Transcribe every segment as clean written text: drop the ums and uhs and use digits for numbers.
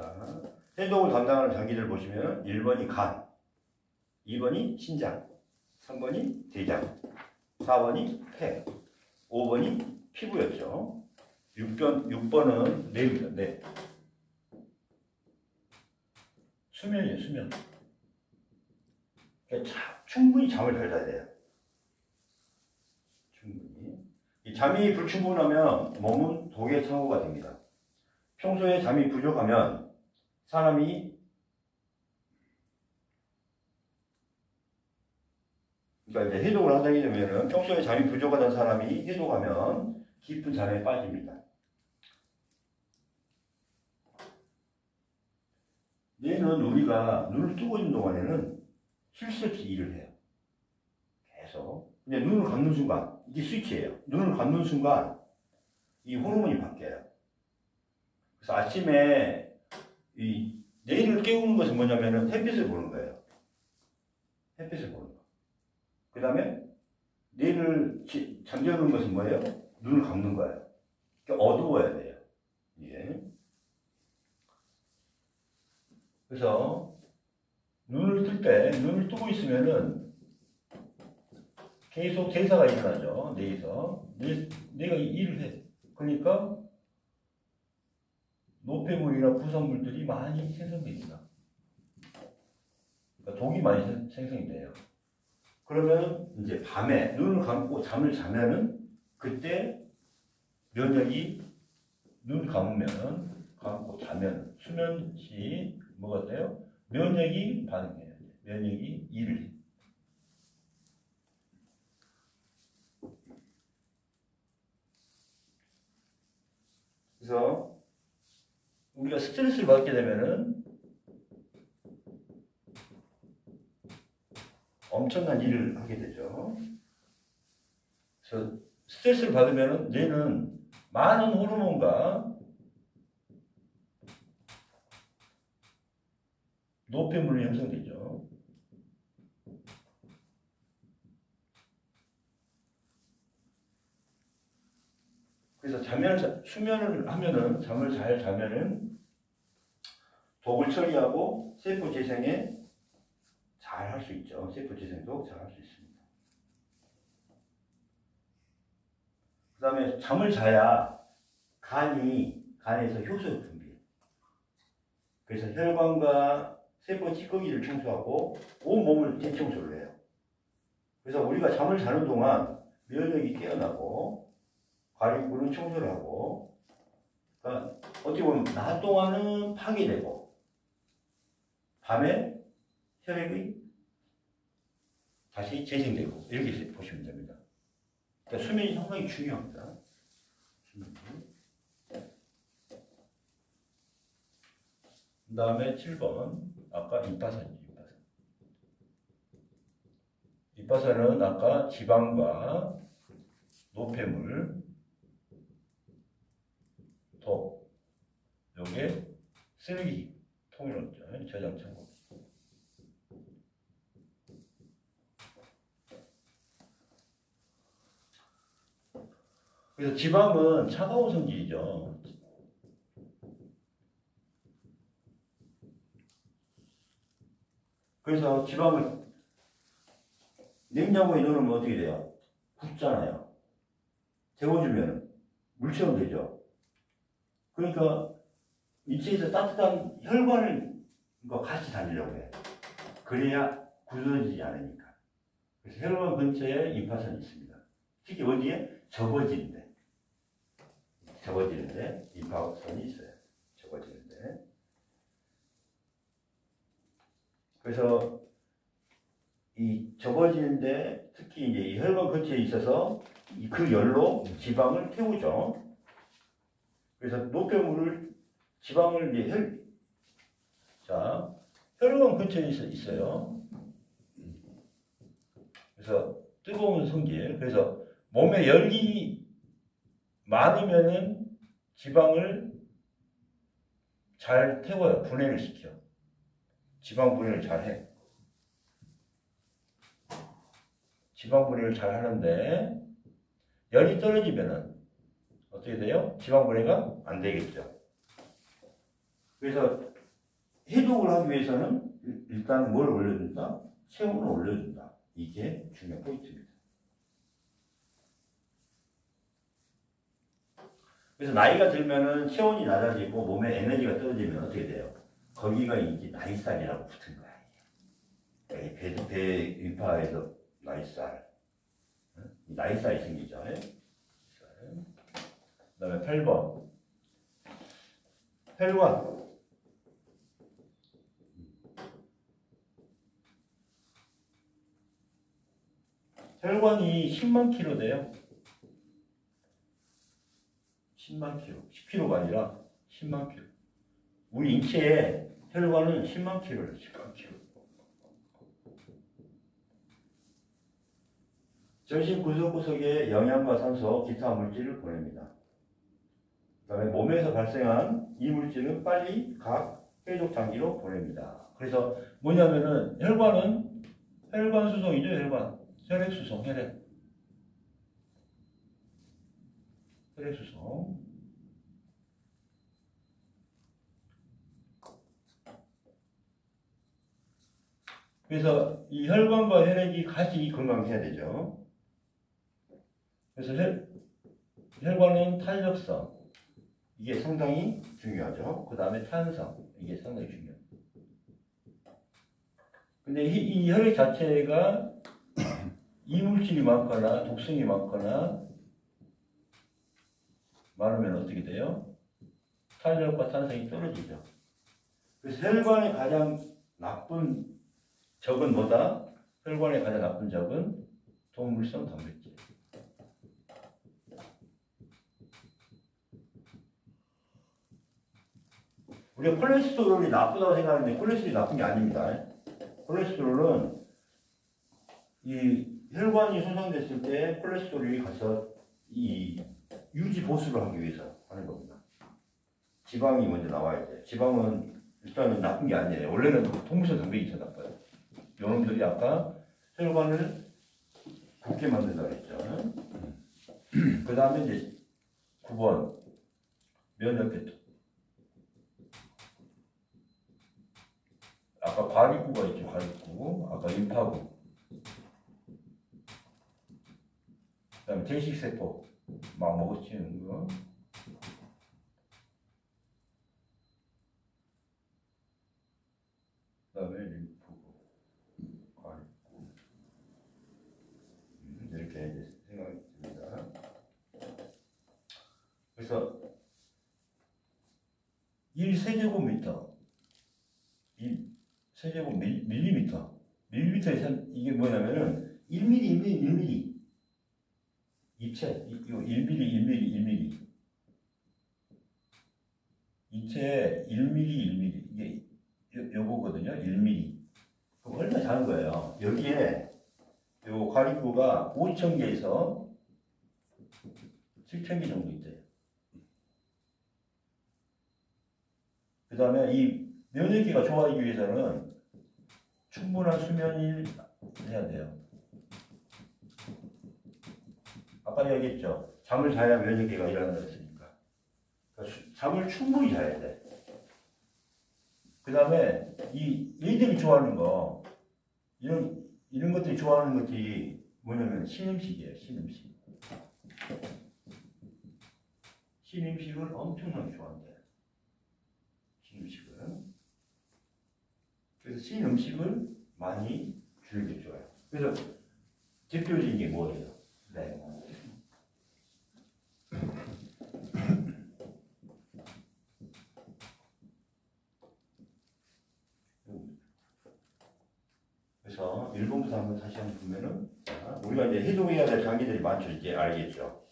자, 해독을 담당하는 장기들 보시면 1번이 간, 2번이 신장, 3번이 대장, 4번이 폐, 5번이 피부였죠. 6번은 뇌입니다. 뇌. 수면이에요, 수면. 그러니까 충분히 잠을 잘 자야 돼요. 충분히. 이 잠이 불충분하면 몸은 독의 창고가 됩니다. 평소에 잠이 부족하면 사람이, 그러니까 이제 해독을 하게 되면은 평소에 잠이 부족하던 사람이 해독하면 깊은 잠에 빠집니다. 뇌는 우리가 눈을 뜨고 있는 동안에는 쉴 새 없이 일을 해요. 계속. 근데 눈을 감는 순간, 이게 스위치예요. 눈을 감는 순간 이 호르몬이 바뀌어요. 그래서 아침에 이 뇌를 깨우는 것은 뭐냐면은 햇빛을 보는 거예요. 햇빛을 보는 거. 그 다음에 뇌를 잠재우는 것은 뭐예요? 눈을 감는 거예요. 그러니까 어두워야 돼요. 이게. 그래서 눈을 뜨고 있으면은 계속 대사가 일어나죠. 뇌에서. 뇌가 일을 해. 그러니까 노폐물이나 부산물들이 많이 생성됩니다. 그러니까 독이 많이 생성이 돼요. 그러면 이제 밤에 눈을 감고 잠을 자면은 그때 면역이 눈 감고 자면 수면 시 뭐가 돼요? 면역이 반응해요. 면역이 일을 해요. 그래서 우리가 스트레스를 받게 되면은 엄청난 일을 하게 되죠. 그래서 스트레스를 받으면은 뇌는 많은 호르몬과 노폐물이 형성되죠. 그래서 수면을 하면은, 잠을 잘 자면은 독을 처리하고 세포 재생에 잘 할 수 있죠. 세포 재생도 잘 할 수 있습니다. 그 다음에 잠을 자야 간에서 효소를 분비해요. 그래서 혈관과 세포 찌꺼기를 청소하고 온 몸을 대청소를 해요. 그래서 우리가 잠을 자는 동안 면역이 깨어나고 과립근은 청소를 하고, 그러니까 어떻게 보면 낮 동안은 파괴되고 밤에 혈액이 다시 재생되고 이렇게 보시면 됩니다. 그러니까 수면이 상당히 중요합니다. 그 다음에 7번 아까 이파산이죠. 이파산은 아까 지방과 노폐물, 독, 요게 쓰레기 통일었죠. 저장 창고. 그래서 지방은 차가운 성질이죠. 그래서 지방을 냉장고에 넣으면 어떻게 돼요? 굳잖아요. 데워주면 물처럼 되죠. 그러니까 입체에서 따뜻한 혈관을 같이 다니려고 해요. 그래야 굳어지지 않으니까. 그래서 혈관 근처에 이파선이 있습니다. 특히 어디에? 접어지는데 이파선이 있어요. 접어지는데. 그래서 이 접어지는데 특히 이제 이 혈관 근처에 있어서 그 열로 지방을 태우죠. 그래서 노폐물을 지방을 이제 혈관 근처에 있어요. 그래서 뜨거운 성질. 그래서 몸에 열기 많으면은 지방을 잘 태워요. 분해를 시켜. 지방 분해를 잘 해. 지방 분해를 잘 하는데 열이 떨어지면은 어떻게 돼요? 지방 분해가 안 되겠죠. 그래서 해독을 하기 위해서는 일단 뭘 올려준다? 체온을 올려준다. 이게 중요한 포인트입니다. 그래서 나이가 들면은 체온이 낮아지고 몸에 에너지가 떨어지면 어떻게 돼요? 거기가 이제 나이살이라고 붙은 거야. 배 위파에서 나이살. 나이살이 생기죠. 그 다음에 8번. 혈관. 혈관이 10만 킬로 돼요. 10만 킬로. 10킬로가 아니라 10만 킬로. 우리 인체의 혈관은 10만 킬로예요. 10만 킬로. 전신 구석구석에 영양과 산소, 기타 물질을 보냅니다. 그 다음에 몸에서 발생한 이 물질은 빨리 각 해독 장기로 보냅니다. 그래서 뭐냐면은 혈관은 혈관 수송이죠. 혈액 수송, 혈액 수송. 그래서 이 혈관과 혈액이 같이 건강해야 되죠. 그래서 혈관은 탄력성, 이게 상당히 중요하죠. 그 다음에 탄성, 이게 상당히 중요합니다. 근데 이 혈액 자체가 이물질이 많거나 독성이 많거나 많으면 어떻게 돼요? 탄력과 탄성이 떨어지죠. 그래서 혈관의 가장 나쁜 적은 뭐다? 혈관의 가장 나쁜 적은 동물성 단백질. 우리가 콜레스테롤이 나쁘다고 생각하는데 콜레스테롤이 나쁜 게 아닙니다. 콜레스테롤은 이 혈관이 손상됐을 때 콜레스테롤이 가서 이 유지 보수를 하기 위해서 하는 겁니다. 지방이 먼저 나와야 돼. 지방은 일단은 나쁜 게 아니에요. 원래는 동물성 단백질이 더 나빠요. 요놈들이 아까 혈관을 붓게 만든다고 했죠. 그 다음에 이제 9번 면역계통. 아까 과립구가 있죠. 과립구. 아까 림파구. 그 다음에 제식세포. 막 먹어치는 거. 그 다음에 림프구. 과립구. 이렇게 이제 생각이 듭니다. 그래서 1세제곱미터. 1세제곱 밀리미터. 밀리미터에서 이게 뭐냐면은 1mm. 입체, 이거 1mm. 입체 1mm. 이게 요거거든요. 1mm. 그럼 얼마나 작은 거예요? 여기에 요 과립구가 5,000개에서 7,000개 정도 있대요. 그 다음에 이 면역기가 좋아지기 위해서는 충분한 수면을 해야 돼요. 아까 얘기했죠. 잠을 자야 면역기가 일어난다 했으니까. 그러니까 잠을 충분히 자야 돼. 그 다음에 이 얘들이 좋아하는 거, 이런 것들이 좋아하는 것들이 뭐냐면 신음식이에요. 신음식을 엄청나게 좋아한대요. 신음식을. 그래서 신음식을 많이 즐겨 줘요. 그래서 대표적인 게 뭐예요? 네. 그래서 1번부터 한번 다시 한번 보면은 우리가 이제 해독해야 될 장기들이 많죠. 이제 알겠죠.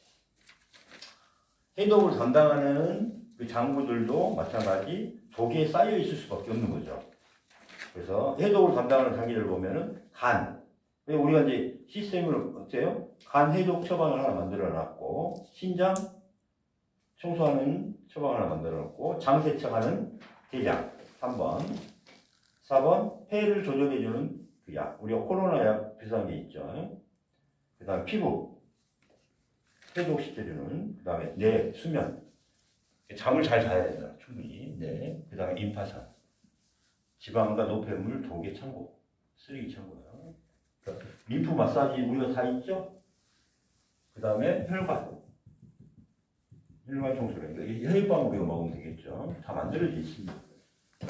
해독을 담당하는 그 장부들도 마찬가지 독에 쌓여 있을 수밖에 없는 거죠. 그래서 해독을 담당하는 장기를 보면은 간. 우리가 이제 시스템을 어때요? 간 해독 처방을 하나 만들어 놨고, 신장 청소하는 처방을 하나 만들어 놨고, 장 세척하는 대장 3번. 4번 폐를 조절해주는 그 약. 우리가 코로나 약 비슷한 게 있죠. 그 다음에 피부 해독시켜주는, 그 다음에 뇌, 수면. 잠을 잘 자야 된다. 충분히. 네. 그 다음에 임파선. 지방과 노폐물 독의 창고, 쓰레기 창고예요. 림프 마사지 우리가 다 있죠? 그 다음에 혈관 청소래. 이게 혈관 우리가 먹으면 되겠죠. 다 만들어져 있습니다.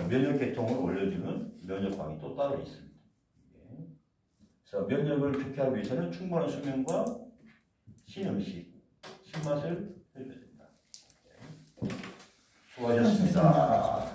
면역 계통을 올려주는 면역방이 또 따로 있습니다. 그래서 면역을 좋게 하기 위해서는 충분한 수면과 신음식, 신맛을 해줘야 됩니다. 수고하셨습니다.